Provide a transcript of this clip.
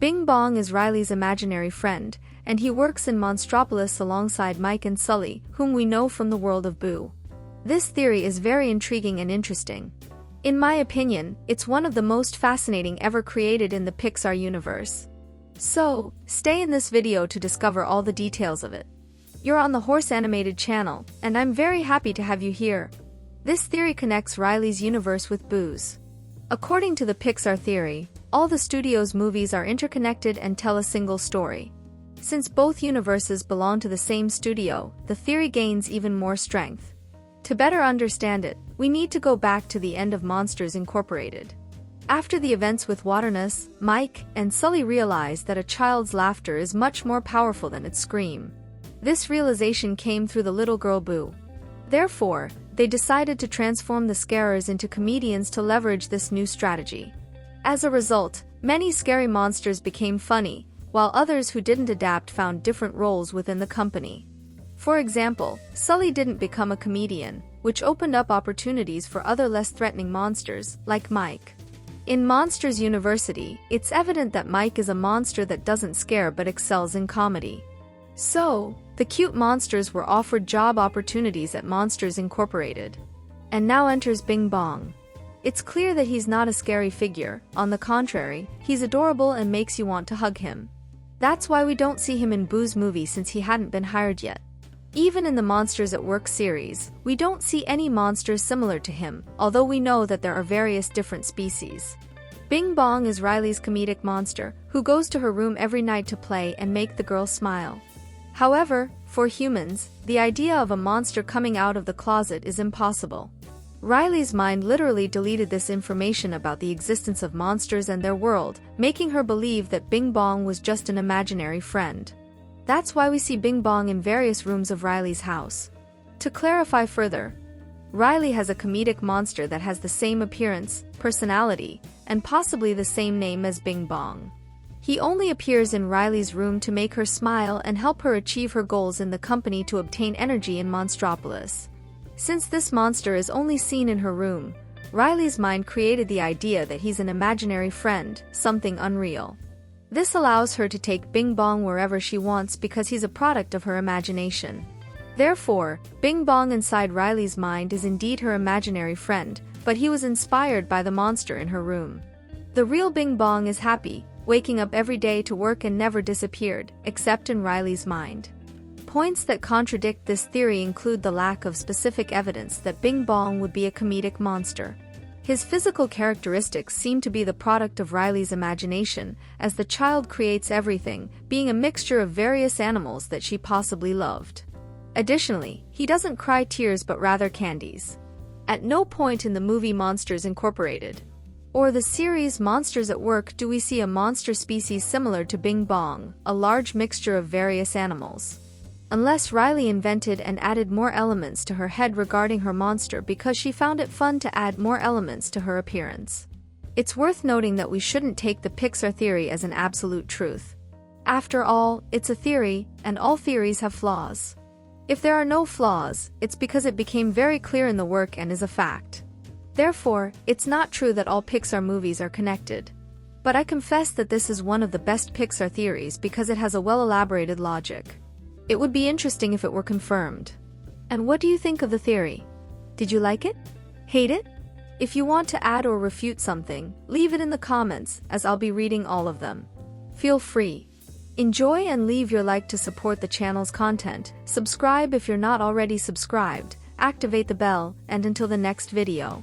Bing Bong is Riley's imaginary friend, and he works in Monstropolis alongside Mike and Sully, whom we know from the world of Boo. This theory is very intriguing and interesting. In my opinion, it's one of the most fascinating ever created in the Pixar universe. So, stay in this video to discover all the details of it. You're on the Horse Animated channel, and I'm very happy to have you here. This theory connects Riley's universe with Boo's. According to the Pixar Theory, all the studio's movies are interconnected and tell a single story. Since both universes belong to the same studio, the theory gains even more strength. To better understand it, we need to go back to the end of Monsters Incorporated. After the events with Waterness, Mike and Sully realize that a child's laughter is much more powerful than its scream. This realization came through the little girl Boo. Therefore, they decided to transform the scarers into comedians to leverage this new strategy. As a result, many scary monsters became funny, while others who didn't adapt found different roles within the company. For example, Sully didn't become a comedian, which opened up opportunities for other less threatening monsters, like Mike. In Monsters University, it's evident that Mike is a monster that doesn't scare but excels in comedy. So, the cute monsters were offered job opportunities at Monsters Incorporated. And now enters Bing Bong. It's clear that he's not a scary figure, on the contrary, he's adorable and makes you want to hug him. That's why we don't see him in Boo's movie since he hadn't been hired yet. Even in the Monsters at Work series, we don't see any monsters similar to him, although we know that there are various different species. Bing Bong is Riley's comedic monster, who goes to her room every night to play and make the girl smile. However, for humans, the idea of a monster coming out of the closet is impossible. Riley's mind literally deleted this information about the existence of monsters and their world, making her believe that Bing Bong was just an imaginary friend. That's why we see Bing Bong in various rooms of Riley's house. To clarify further, Riley has a comedic monster that has the same appearance, personality, and possibly the same name as Bing Bong. He only appears in Riley's room to make her smile and help her achieve her goals in the company to obtain energy in Monstropolis. Since this monster is only seen in her room, Riley's mind created the idea that he's an imaginary friend, something unreal. This allows her to take Bing Bong wherever she wants because he's a product of her imagination. Therefore, Bing Bong inside Riley's mind is indeed her imaginary friend, but he was inspired by the monster in her room. The real Bing Bong is happy, waking up every day to work and never disappeared, except in Riley's mind. Points that contradict this theory include the lack of specific evidence that Bing Bong would be a comedic monster. His physical characteristics seem to be the product of Riley's imagination, as the child creates everything, being a mixture of various animals that she possibly loved. Additionally, he doesn't cry tears but rather candies. At no point in the movie Monsters Incorporated or the series Monsters at Work do we see a monster species similar to Bing Bong, a large mixture of various animals. Unless Riley invented and added more elements to her head regarding her monster because she found it fun to add more elements to her appearance. It's worth noting that we shouldn't take the Pixar theory as an absolute truth. After all, it's a theory, and all theories have flaws. If there are no flaws, it's because it became very clear in the work and is a fact. Therefore, it's not true that all Pixar movies are connected. But I confess that this is one of the best Pixar theories because it has a well-elaborated logic. It would be interesting if it were confirmed. And what do you think of the theory? Did you like it? Hate it? If you want to add or refute something, leave it in the comments, as I'll be reading all of them. Feel free. Enjoy and leave your like to support the channel's content, subscribe if you're not already subscribed, activate the bell, and until the next video.